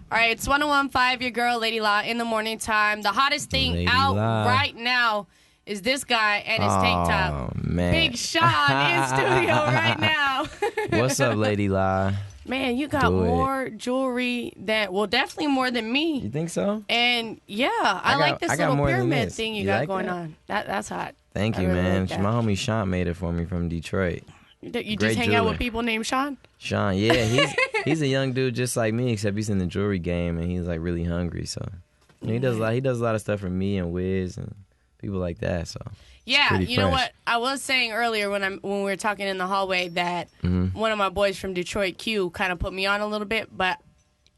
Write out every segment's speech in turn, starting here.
All right, it's 101.5, your girl, Lady La, in the morning time. The hottest thing Lady out La. right now is this guy and his tank top. Man. Big Sean in studio right now. What's up, Lady La? Man, you got more jewelry than, well, definitely more than me. You think so? And yeah, I like this little pyramid thing you got like going that? on. That's hot. Thank you, really man. like that. My homie Sean made it for me from Detroit. You Great just hang out jeweler. with people named Sean? Sean, yeah, he's a young dude just like me, except he's in the jewelry game and he's like really hungry. So he does a lot of stuff for me and Wiz and people like that. So yeah, you know fresh. what I was saying earlier when we were talking in the hallway that one of my boys from Detroit, Q, kind of put me on a little bit, but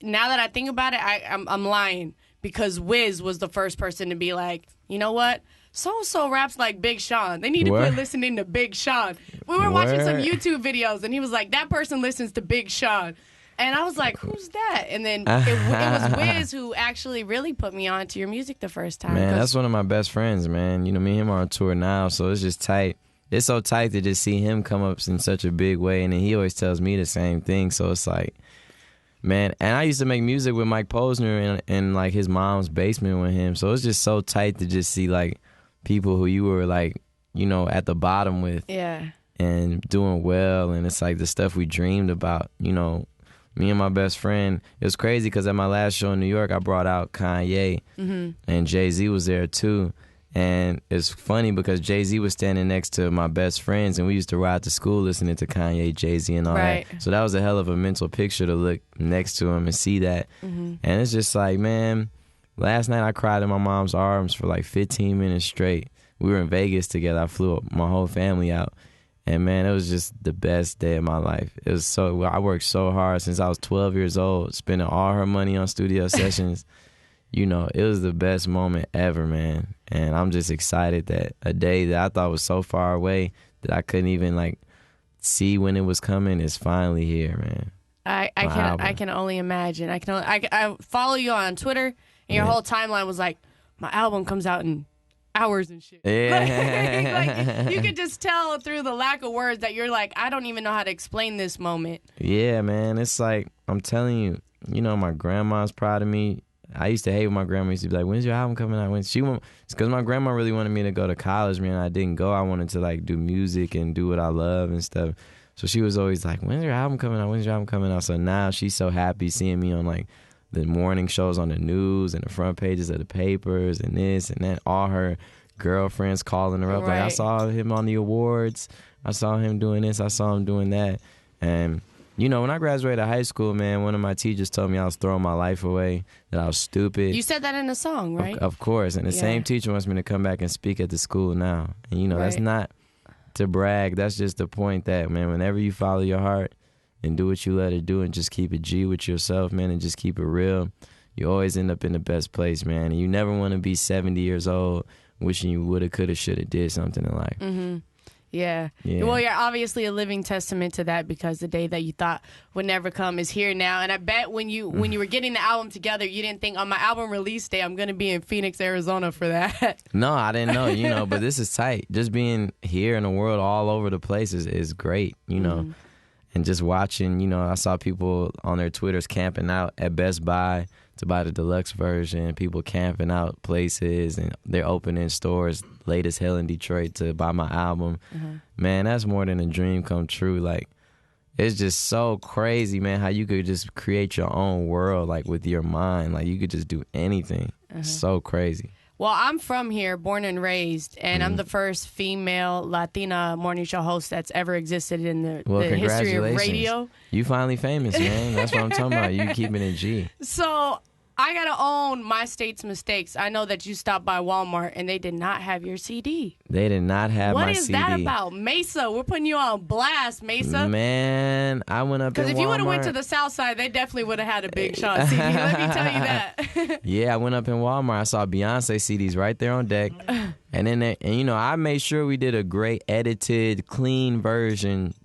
now that I think about it, I'm lying because Wiz was the first person to be like, you know what? So-and-so raps like Big Sean. They need to quit listening to Big Sean. We were watching some YouTube videos, and he was like, that person listens to Big Sean. And I was like, who's that? And then it was Wiz who actually really put me on to your music the first time. Man, that's one of my best friends, man. You know, me and him are on tour now, so it's just tight. It's so tight to just see him come up in such a big way, and then he always tells me the same thing, so it's like, man, and I used to make music with Mike Posner in like his mom's basement with him, so it's just so tight to just see like people who you were like, you know, at the bottom with and doing well, and it's like the stuff we dreamed about, you know. Me and my best friend, it was crazy because at my last show in New York, I brought out Kanye, and Jay-Z was there too. And it's funny because Jay-Z was standing next to my best friends, and we used to ride to school listening to Kanye, Jay-Z, and all that. So that was a hell of a mental picture to look next to him and see that. And it's just like, man, last night I cried in my mom's arms for like 15 minutes straight. We were in Vegas together. I flew my whole family out. And, man, it was just the best day of my life. It was I worked so hard since I was 12 years old, spending all her money on studio sessions. You know, it was the best moment ever, man. And I'm just excited that a day that I thought was so far away that I couldn't even, like, see when it was coming is finally here, man. I can only imagine. I follow you on Twitter, and your whole timeline was like, my album comes out in hours and shit. Yeah. Like, you could just tell through the lack of words that you're like, I don't even know how to explain this moment. Yeah, man. It's like, I'm telling you, you know, my grandma's proud of me. I used to hate when my grandma used to be like, when's your album coming out? It's because my grandma really wanted me to go to college, man. I didn't go. I wanted to, like, do music and do what I love and stuff. So she was always like, when's your album coming out? When's your album coming out? So now she's so happy seeing me on, like, the morning shows on the news and the front pages of the papers and this and that. All her girlfriends calling her up. Like, I saw him on the awards. I saw him doing this. I saw him doing that. And, you know, when I graduated high school, man, one of my teachers told me I was throwing my life away, that I was stupid. You said that in a song, right? Of course. And the same teacher wants me to come back and speak at the school now. And, you know, that's not to brag. That's just the point that, man, whenever you follow your heart and do what you let it do and just keep it G with yourself, man, and just keep it real, you always end up in the best place, man. And you never want to be 70 years old wishing you woulda, coulda, shoulda did something in life. Yeah. Well, you're obviously a living testament to that because the day that you thought would never come is here now. And I bet when you were getting the album together, you didn't think on my album release day I'm going to be in Phoenix, Arizona for that. No, I didn't know, you know, but this is tight. Just being here in the world all over the place is great, you know. And just watching, you know, I saw people on their Twitters camping out at Best Buy to buy the deluxe version, people camping out places, and they're opening stores late as hell in Detroit to buy my album. Man, that's more than a dream come true. Like, it's just so crazy, man, how you could just create your own world, like, with your mind. Like, you could just do anything. So crazy. Well, I'm from here, born and raised, and I'm the first female Latina morning show host that's ever existed in the history of radio. You finally famous, man. That's what I'm talking about. You keeping it G. So I got to own my state's mistakes. I know that you stopped by Walmart, and they did not have your CD. They did not have my CD. What is that about? Mesa, we're putting you on blast, Mesa. Man, I went up in Walmart. Because if you would have went to the South Side, they definitely would have had a Big Sean CD. Let me tell you that. Yeah, I went up in Walmart. I saw Beyonce CDs right there on deck. And then, I made sure we did a great edited, clean version,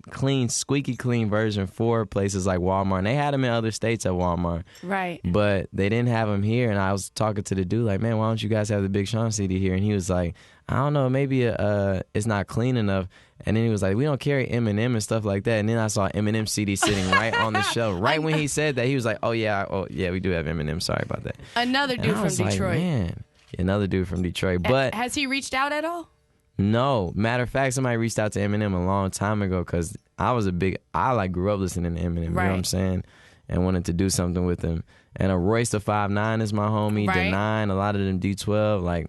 squeaky clean version for places like Walmart. And they had them in other states at Walmart. Right. But they didn't have them here. And I was talking to the dude like, man, why don't you guys have the Big Sean CD here? And he was like, I don't know, maybe it's not clean enough. And then he was like, we don't carry Eminem and stuff like that. And then I saw Eminem CD sitting right on the shelf. Right when he said that, he was like, oh, yeah, we do have Eminem. Sorry about that. Another dude from Detroit. Like, man. Another dude from Detroit. But has he reached out at all? No. Matter of fact, somebody reached out to Eminem a long time ago because I grew up listening to Eminem, you know what I'm saying? And wanted to do something with him. And a Royce the 5'9" is my homie. Right. D9, a lot of them D12, like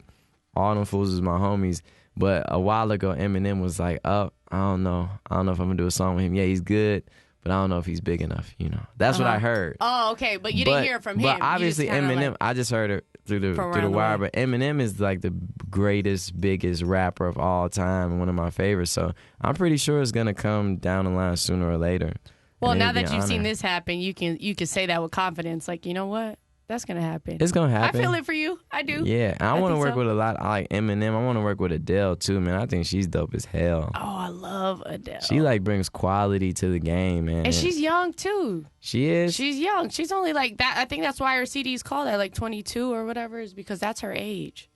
all them fools is my homies. But a while ago, Eminem was like, I don't know if I'm going to do a song with him. Yeah, he's good, but I don't know if he's big enough, That's what I heard. Oh, okay, but you didn't hear it from him. But obviously Eminem, I just heard it through the wire, but Eminem is like the greatest, biggest rapper of all time and one of my favorites. So I'm pretty sure it's going to come down the line sooner or later. Well, now that you've seen this happen, you can say that with confidence. Like, you know what? That's going to happen. It's going to happen. I feel it for you. I do. Yeah. I want to work with a lot. I like Eminem. I want to work with Adele, too, man. I think she's dope as hell. Oh, I love Adele. She, brings quality to the game, man. And she's young, too. She is? She's young. She's only like that. I think that's why her CD's called at 22 or whatever, is because that's her age.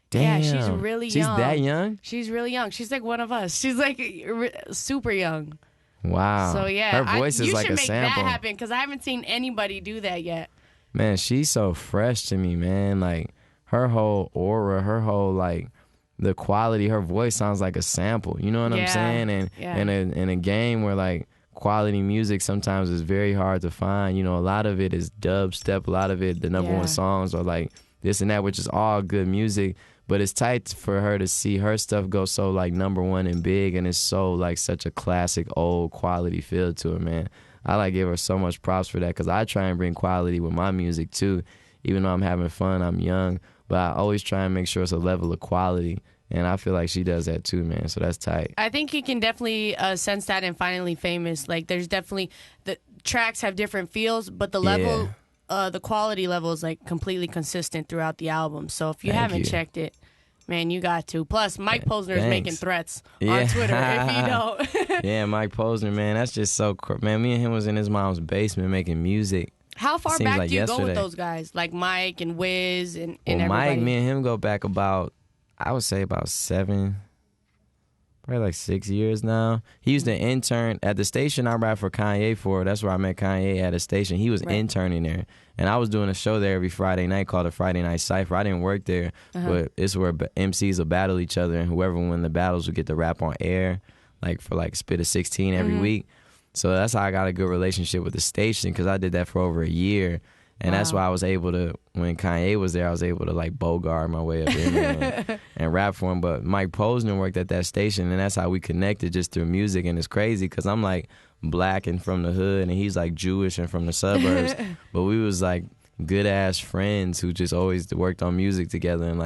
Damn. Yeah, she's really young. She's that young? She's really young. She's like one of us. She's super young. Wow. So, yeah. Her voice is like a sample. You should make that happen because I haven't seen anybody do that yet. Man, she's so fresh to me, man. Like, her whole aura, her whole, the quality, her voice sounds like a sample. You know what I'm saying? And in a game where, quality music sometimes is very hard to find. A lot of it is dubstep. A lot of it, the number one songs are, this and that, which is all good music. But it's tight for her to see her stuff go so, number one and big, and it's so, such a classic, old quality feel to it, man. I give her so much props for that because I try and bring quality with my music too. Even though I'm having fun, I'm young, but I always try and make sure it's a level of quality. And I feel like she does that too, man. So that's tight. I think you can definitely sense that in Finally Famous. There's definitely, the tracks have different feels, but the level, the quality level is completely consistent throughout the album. So if you haven't checked it, man, you got to. Plus, Mike Posner is making threats on Twitter if you don't. Yeah, Mike Posner, man, that's just so cool. Man, me and him was in his mom's basement making music. How far back do you go with those guys? Like Mike and Wiz and everybody? Mike, me and him go back I would say about 7, probably 6 years now. He used to intern at the station I rap for Kanye for. That's where I met Kanye at a station. He was interning there. And I was doing a show there every Friday night called the Friday Night Cypher. I didn't work there, but it's where MCs will battle each other, and whoever win the battles will get to rap on air, for Spit a 16 every week. So that's how I got a good relationship with the station, because I did that for over a year. And that's why I was able to, when Kanye was there, I was able to bogart my way up in there and rap for him. But Mike Posner worked at that station, and that's how we connected, just through music. And it's crazy because I'm black and from the hood, and he's Jewish and from the suburbs. But we was good ass friends who just always worked on music together. And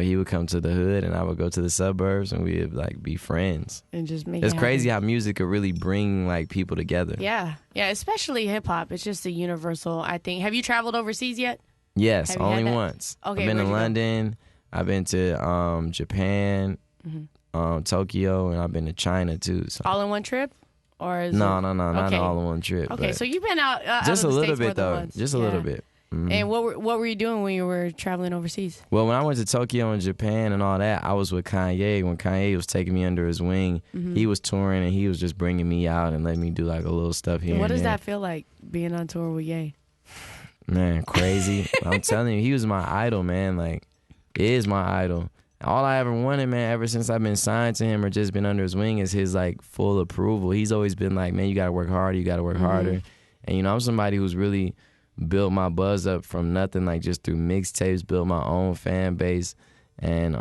he would come to the hood and I would go to the suburbs, and we would be friends. And just make It's it crazy happen. how music could really bring people together. Yeah. Yeah, especially hip hop. It's just a universal, I think. Have you traveled overseas yet? Yes, only once. Okay, I've been to where'd you London. I've been to Japan, Tokyo, and I've been to China too. So. All in one trip? Or is not all in one trip. Okay, so you've been out just out of a the little States bit though. once. Just a little bit. Mm-hmm. And what were you doing when you were traveling overseas? Well, when I went to Tokyo and Japan and all that, I was with Kanye. When Kanye was taking me under his wing, he was touring, and he was just bringing me out and letting me do a little stuff here. What does there. that feel like, being on tour with Ye? Man, crazy. I'm telling you, he was my idol, man. He is my idol. All I ever wanted, man, ever since I've been signed to him or just been under his wing, is his full approval. He's always been man, you gotta work harder, you gotta work harder. And I'm somebody who's really built my buzz up from nothing, just through mixtapes, built my own fan base. And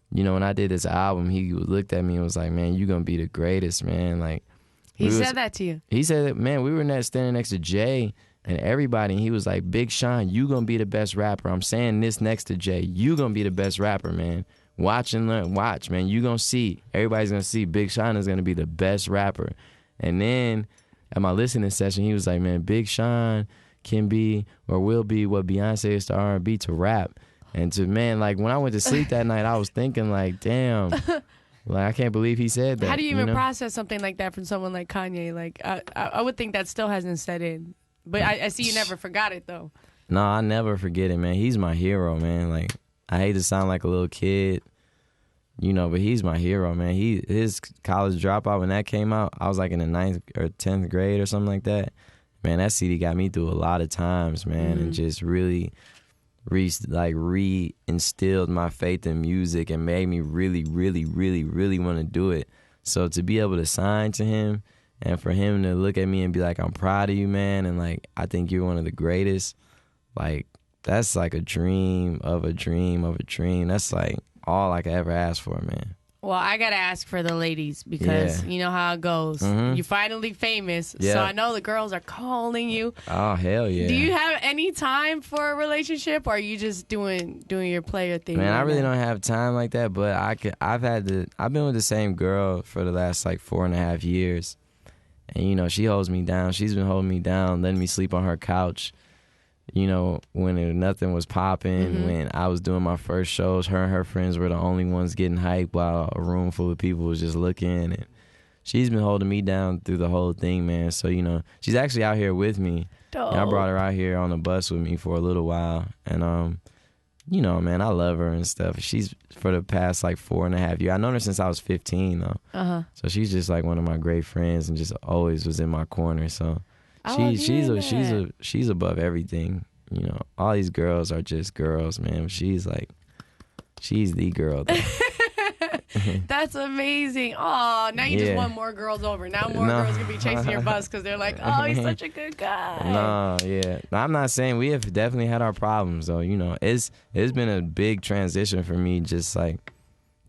when I did this album, he looked at me and was like, man, you gonna be the greatest, man. He said that to you? He said that, man, we were standing next to Jay and everybody, and he was like, Big Sean, you gonna be the best rapper. I'm saying this next to Jay. You gonna be the best rapper, man. Watch and learn. Watch, man. You gonna see. Everybody's gonna see Big Sean is gonna be the best rapper. And then at my listening session, he was like, man, Big Sean can be or will be what Beyonce is to R&B to rap. And man, like when I went to sleep that night, I was thinking like, damn, like I can't believe he said that. How do you even process something like that from someone like Kanye? Like I would think that still hasn't set in. But I see you never forgot it though. No, I never forget it, man. He's my hero, man. Like I hate to sound like a little kid, but he's my hero, man. His college dropout, when that came out, I was like in the 9th or 10th grade or something like that. Man, that CD got me through a lot of times, man, and just really re-instilled my faith in music and made me really, really, really, really want to do it. So to be able to sign to him and for him to look at me and be like, I'm proud of you, man, and like, I think you're one of the greatest, like, that's like a dream of a dream of a dream. That's like all I could ever ask for, man. Well, I got to ask for the ladies because you know how it goes. You're finally famous, so I know the girls are calling you. Oh, hell yeah. Do you have any time for a relationship, or are you just doing your player thing? Man, I really don't have time like that, but I've been with the same girl for the last like 4.5 years. And, she holds me down. She's been holding me down, letting me sleep on her couch. When nothing was popping, when I was doing my first shows, her and her friends were the only ones getting hyped while a room full of people was just looking. And she's been holding me down through the whole thing, man. So, she's actually out here with me. I brought her out here on the bus with me for a little while. And, man, I love her and stuff. She's for the past like 4.5 years. I've known her since I was 15, though. So she's just like one of my great friends and just always was in my corner. So. She's above everything, All these girls are just girls, man. She's the girl. That's amazing. Oh, now you just want more girls over. Now more girls gonna be chasing your bus because they're like, oh, he's such a good guy. No, I'm not saying we have definitely had our problems though. It's been a big transition for me, just like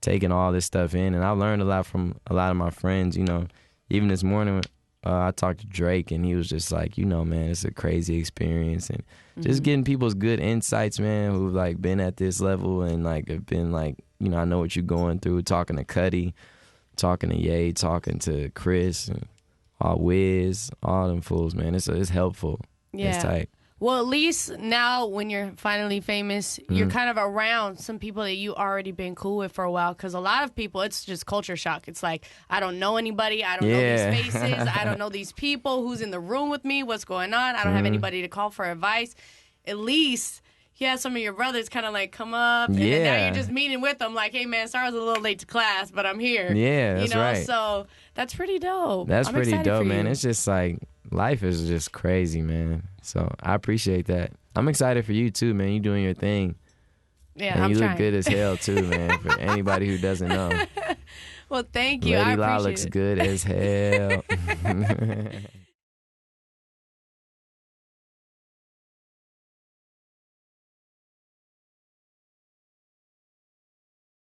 taking all this stuff in, and I learned a lot from a lot of my friends. Even this morning. I talked to Drake, and he was just like, man, it's a crazy experience. And just getting people's good insights, man, who've, like, been at this level and, like, have been, like, I know what you're going through. Talking to Cuddy, talking to Ye, talking to Chris, and Wiz, all them fools, man. It's helpful. Yeah. It's tight. Well, at least now when you're finally famous, you're kind of around some people that you already been cool with for a while. Because a lot of people, it's just culture shock. It's like, I don't know anybody. I don't know these faces. I don't know these people. Who's in the room with me? What's going on? I don't have anybody to call for advice. At least you have some of your brothers kind of like come up. And then now you're just meeting with them like, hey, man, sorry I was a little late to class, but I'm here. Yeah, that's right. So that's pretty dope. That's pretty dope, man. It's just like, life is just crazy, man. So I appreciate that. I'm excited for you too, man. You doing your thing. Yeah, and I'm you trying. look good as hell too, man. For anybody who doesn't know. Well, thank you. Lady I La appreciate looks it. good as hell.